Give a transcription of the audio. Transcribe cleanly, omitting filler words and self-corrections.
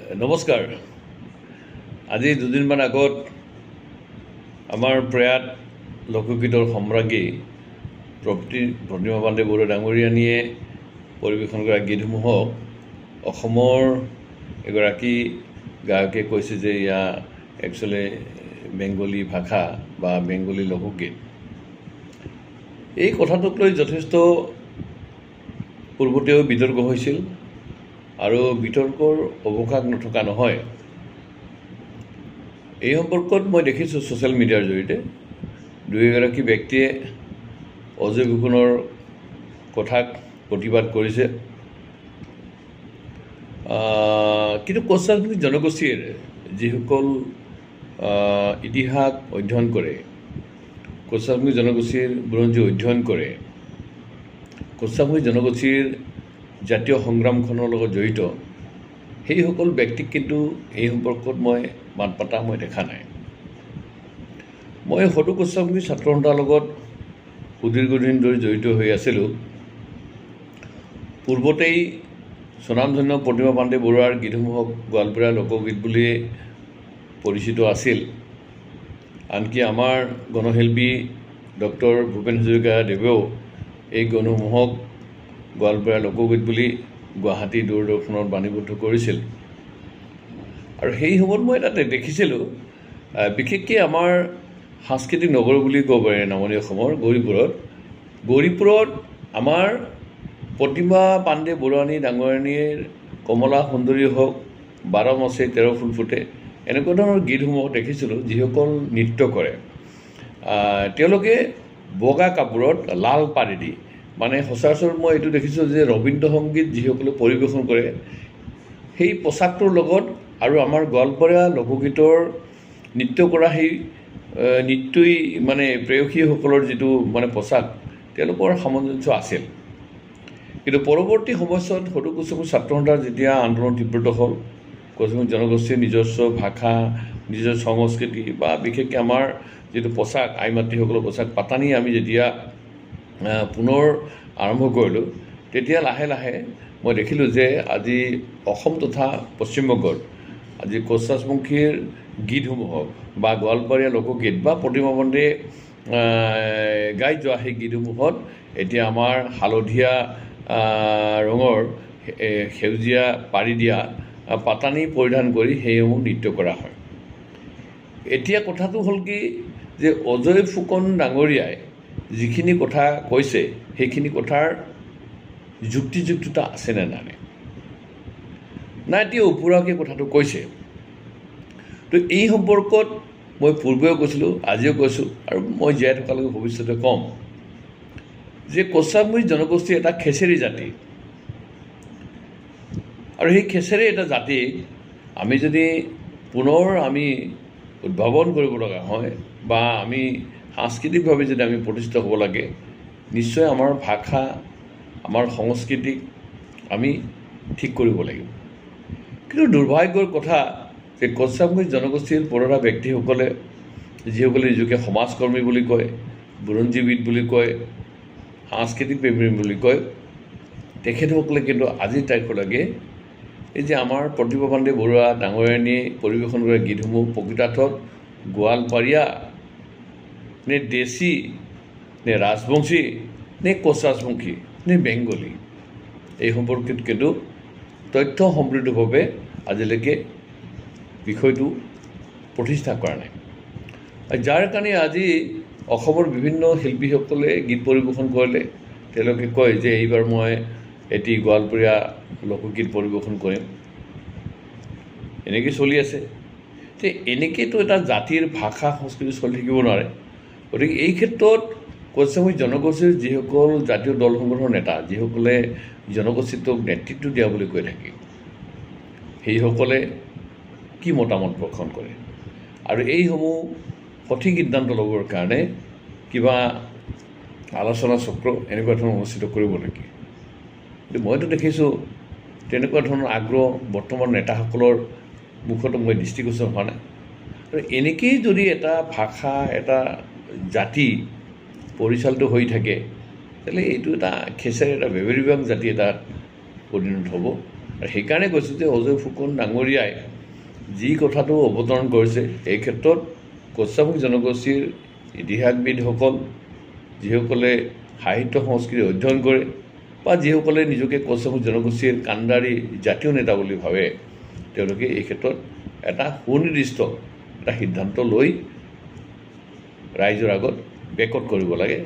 নমস্কাৰ। আজি দুদিনমান আগত আমাৰ প্ৰয়াত লোকগীতৰ সম্ৰাজ্ঞী প্ৰতিমা পাণ্ডে বৰুৱা ডাঙৰীয়ানীয়ে পৰিৱেশন কৰা গীতসমূহক অসমৰ এগৰাকী গায়কে কৈছে যে এয়া একচুৱেলি বেংগলী ভাষা বা বেংগলী লোকগীত। এই কথাটোক লৈ যথেষ্ট পূৰ্বতেও বিতৰ্ক হৈছিল আৰু বিতৰ্কৰ অৱকাশ নথকা নহয়। এই সম্পৰ্কত মই দেখিছোঁ ছ'চিয়েল মিডিয়াৰ জৰিয়তে দুই এগৰাকী ব্যক্তিয়ে অজয় ফুকনৰ কথাক প্ৰতিবাদ কৰিছে, কিন্তু কোচ-ৰাজবংশী জনগোষ্ঠীৰ যিসকল ইতিহাস অধ্যয়ন কৰে, কোচ-ৰাজবংশী জনগোষ্ঠীৰ বুৰঞ্জী অধ্যয়ন কৰে, কোচ-ৰাজবংশী জনগোষ্ঠীৰ জাতীয় সংগ্ৰামখনৰ লগত জড়িত সেইসকল ব্যক্তিক কিন্তু এই সম্পৰ্কত মই মাত মাতা মই দেখা নাই। মই সদৌ কোচ-ৰাজবংশী ছাত্ৰ সন্থাৰ লগত সুদীৰ্ঘদিন ধৰি জড়িত হৈ আছিলোঁ। পূৰ্বতেই স্বনামধন্য প্ৰতিমা পাণ্ডে বৰুৱাৰ গীতসমূহক গোৱালপৰীয়া লোকগীত বুলিয়ে পৰিচিত আছিল। আনকি আমাৰ গণশিল্পী ডক্টৰ ভূপেন হাজৰিকাদেৱেও এই গীতসমূহক গোৱালপৰীয়া লোকগীত বুলি গুৱাহাটী দূৰদৰ্শনত বাণীবদ্ধ কৰিছিল। আৰু সেই সময়ত মই তাতে দেখিছিলোঁ, বিশেষকৈ আমাৰ সাংস্কৃতিক নগৰ বুলি ক'ব পাৰে নামনি অসমৰ গৌৰীপুৰত আমাৰ প্ৰতিমা পাণ্ডে বৰুৱানী ডাঙৰীয়ানীৰ কমলা সুন্দৰী হওক, 12 মাছে 13 ফুল ফুটে, এনেকুৱা ধৰণৰ গীতসমূহ দেখিছিলোঁ। যিসকল নৃত্য কৰে তেওঁলোকে বগা কাপোৰত লাল পাৰি দি, মানে সচৰাচৰ মই এইটো দেখিছোঁ যে ৰবীন্দ্ৰ সংগীত যিসকলে পৰিৱেশন কৰে সেই পোচাকটোৰ লগত আৰু আমাৰ গোৱালপৰীয়া লোকগীতৰ নৃত্য কৰা সেই নৃত্যই মানে প্ৰেয়সীসকলৰ যিটো মানে পোচাক, তেওঁলোকৰ সামঞ্জস্য আছিল। কিন্তু পৰৱৰ্তী সময়ছোৱাত সদৌ কোচ-ৰাজবংশী ছাত্ৰ সন্থাৰ যেতিয়া আন্দোলন তীব্ৰত হ'ল, কোচ-ৰাজবংশী জনগোষ্ঠীৰ নিজস্ব ভাষা, নিজস্ব সংস্কৃতি বা বিশেষকৈ আমাৰ যিটো পোচাক, আই মাতৃসকলৰ পোচাক পাতানি আমি যেতিয়া পুনৰ আৰম্ভ কৰিলোঁ, তেতিয়া লাহে লাহে মই দেখিলোঁ যে আজি অসম তথা পশ্চিমবংগত আজি কোচ-ৰাজবংশীৰ গীতসমূহক বা গোৱালপৰীয়া লোকগীত বা প্ৰতিমা পাণ্ডে গাই যোৱা সেই গীতসমূহত এতিয়া আমাৰ হালধীয়া ৰঙৰ সেউজীয়া পাৰি দিয়া পাতানি পৰিধান কৰি সেইসমূহ নৃত্য কৰা হয়। এতিয়া কথাটো হ'ল কি যে অজয় ফুকন ডাঙৰীয়াই যিখিনি কথা কৈছে সেইখিনি কথাৰ যুক্তিযুক্ততা আছেনে নাই, এতিয়া ওপৰাকৈ কথাটো কৈছে। তো এই সম্পৰ্কত মই পূৰ্বেও কৈছিলোঁ, আজিও কৈছোঁ আৰু মই জীয়াই থকালৈকে ভৱিষ্যতে ক'ম যে কোচ-ৰাজবংশী জনগোষ্ঠী এটা খেচেৰি জাতি, আৰু সেই খেচেৰি এটা জাতিক আমি যদি পুনৰ উদ্ভাৱন কৰিব লগা হয় বা আমি সাংস্কৃতিকভাৱে যদি আমি প্ৰতিষ্ঠিত হ'ব লাগে, নিশ্চয় আমাৰ ভাষা, আমাৰ সংস্কৃতিক আমি ঠিক কৰিব লাগিব। কিন্তু দুৰ্ভাগ্যৰ কথা যে কোচ-ৰাজবংশী জনগোষ্ঠীৰ পৰধা ব্যক্তিসকলে, যিসকলে নিজকে সমাজকৰ্মী বুলি কয়, বুৰঞ্জীবিদ বুলি কয়, সাংস্কৃতিক প্ৰেমী বুলি কয়, তেখেতসকলে কিন্তু আজিৰ তাৰিখলৈকে এই যে আমাৰ প্ৰতিমা পাণ্ডে বৰুৱা ডাঙৰীয়ানীয়ে পৰিৱেশন কৰা গীতসমূহ প্ৰকৃতাৰ্থত গোৱালপৰীয়া নে দেশী নে ৰাজবংশী নে কোচ-ৰাজবংশী নে বেংগলী, এই সম্পৰ্কিত কিন্তু তথ্য সমৃদ্ধভাৱে আজিলৈকে বিষয়টো প্ৰতিষ্ঠা কৰা নাই। যাৰ কাৰণে আজি অসমৰ বিভিন্ন শিল্পীসকলে গীত পৰিৱেশন কৰিলে তেওঁলোকে কয় যে এইবাৰ মই এটি গোৱালপৰীয়া লোকগীত পৰিৱেশন কৰিম, এনেকৈ চলি আছে। তে এনেকৈতো এটা জাতিৰ ভাষা সংস্কৃতি চলি থাকিব নোৱাৰে। গতিকে এই ক্ষেত্ৰত কোচ-ৰাজবংশী জনগোষ্ঠীৰ যিসকল জাতীয় দল সংগঠনৰ নেতা, যিসকলে জনগোষ্ঠীটোক নেতৃত্ব দিয়া বুলি কৈ থাকে, সেইসকলে কি মতামত পোষণ কৰে আৰু এইসমূহ সঠিক সিদ্ধান্ত ল'বৰ কাৰণে কিবা আলোচনা চক্ৰ এনেকুৱা ধৰণৰ অনুষ্ঠিত কৰিব নেকি? কিন্তু মইতো দেখিছোঁ তেনেকুৱা ধৰণৰ আগ্ৰহ বৰ্তমান নেতাসকলৰ মুখতো মই দৃষ্টিগোচৰ হোৱা নাই। আৰু এনেকেই যদি এটা ভাষা, এটা জাতি পৰিচালিত হৈ থাকে, তেতিয়াহ'লে এইটো এটা খেচেৰি, এটা বেবেৰিবাগ জাতি এটা পৰিণত হ'ব। আৰু সেইকাৰণে কৈছোঁ যে অজয় ফুকন ডাঙৰীয়াই যি কথাটো অৱতৰণ কৰিছে এই ক্ষেত্ৰত কোচামুখ জনগোষ্ঠীৰ ইতিহাসবিদসকল, যিসকলে সাহিত্য সংস্কৃতি অধ্যয়ন কৰে বা যিসকলে নিজকে কোচামুখ জনগোষ্ঠীৰ কাণ্ডাৰী জাতীয় নেতা বুলি ভাবে, তেওঁলোকে এই ক্ষেত্ৰত এটা সুনিৰ্দিষ্ট এটা সিদ্ধান্ত লৈ ৰাইজৰ আগত ব্যক্ত কৰিব লাগে।